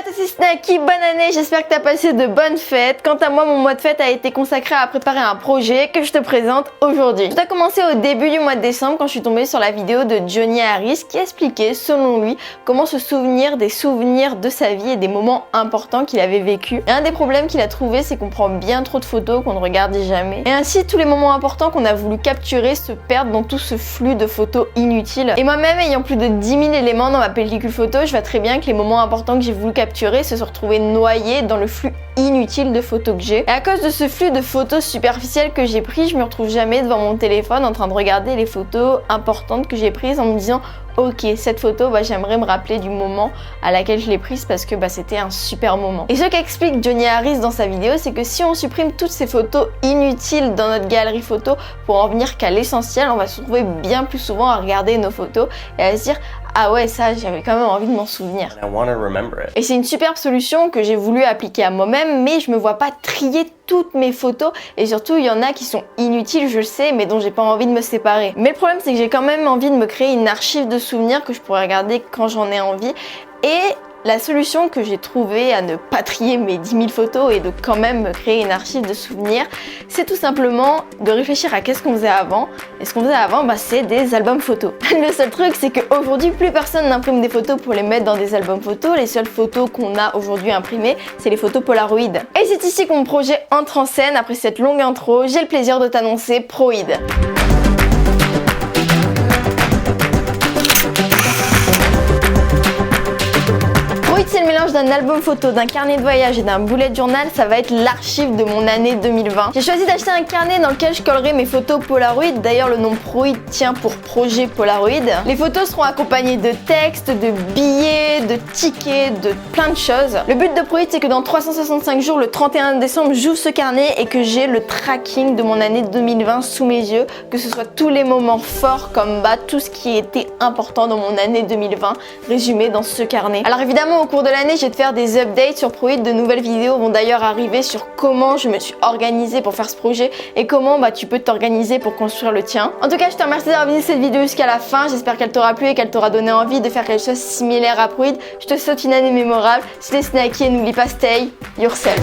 toi c'est Snacky, bonne année, j'espère que t'as passé de bonnes fêtes. Quant à moi, mon mois de fête a été consacré à préparer un projet que je te présente aujourd'hui. Tout a commencé au début du mois de décembre quand je suis tombée sur la vidéo de Johnny Harris qui expliquait, selon lui, comment se souvenir des souvenirs de sa vie et des moments importants qu'il avait vécu. Et un des problèmes qu'il a trouvé, c'est qu'on prend bien trop de photos qu'on ne regarde jamais. Et ainsi, tous les moments importants qu'on a voulu capturer se perdent dans tout ce flux de photos inutiles. Et moi-même, ayant plus de 10 000 éléments dans ma pellicule photo, je vois très bien que les moments importants que j'ai voulu capturer se sont retrouvés noyés dans le flux inutile de photos que j'ai. Et à cause de ce flux de photos superficielles que j'ai pris, je me retrouve jamais devant mon téléphone en train de regarder les photos importantes que j'ai prises en me disant ok, cette photo, j'aimerais me rappeler du moment à laquelle je l'ai prise parce que c'était un super moment. Et ce qu'explique Johnny Harris dans sa vidéo, c'est que si on supprime toutes ces photos inutiles dans notre galerie photo pour en venir qu'à l'essentiel, on va se retrouver bien plus souvent à regarder nos photos et à se dire ah ouais, ça j'avais quand même envie de m'en souvenir. Et c'est une superbe solution que j'ai voulu appliquer à moi-même, mais je me vois pas trier toutes mes photos et surtout il y en a qui sont inutiles, je le sais, mais dont j'ai pas envie de me séparer. Mais le problème c'est que j'ai quand même envie de me créer une archive de souvenirs que je pourrais regarder quand j'en ai envie. Et la solution que j'ai trouvée à ne pas trier mes 10 000 photos et de quand même me créer une archive de souvenirs, c'est tout simplement de réfléchir à qu'est-ce qu'on faisait avant. Et ce qu'on faisait avant, c'est des albums photos. Le seul truc, c'est qu'aujourd'hui, plus personne n'imprime des photos pour les mettre dans des albums photos. Les seules photos qu'on a aujourd'hui imprimées, c'est les photos Polaroid. Et c'est ici que mon projet entre en scène. Après cette longue intro, j'ai le plaisir de t'annoncer Proid. C'est le mélange d'un album photo, d'un carnet de voyage et d'un bullet journal, ça va être l'archive de mon année 2020. J'ai choisi d'acheter un carnet dans lequel je collerai mes photos Polaroid, d'ailleurs le nom Proid tient pour projet Polaroid. Les photos seront accompagnées de textes, de billets, de tickets, de plein de choses. Le but de Proid, c'est que dans 365 jours, le 31 décembre, j'ouvre ce carnet et que j'ai le tracking de mon année 2020 sous mes yeux, que ce soit tous les moments forts comme tout ce qui était important dans mon année 2020 résumé dans ce carnet. Alors évidemment, au cours de l'année, je vais te faire des updates sur Proid. De nouvelles vidéos vont d'ailleurs arriver sur comment je me suis organisée pour faire ce projet et comment tu peux t'organiser pour construire le tien. En tout cas, je te remercie d'avoir vu cette vidéo jusqu'à la fin. J'espère qu'elle t'aura plu et qu'elle t'aura donné envie de faire quelque chose de similaire à Proid. Je te souhaite une année mémorable. C'était Snacky et n'oublie pas, stay yourself.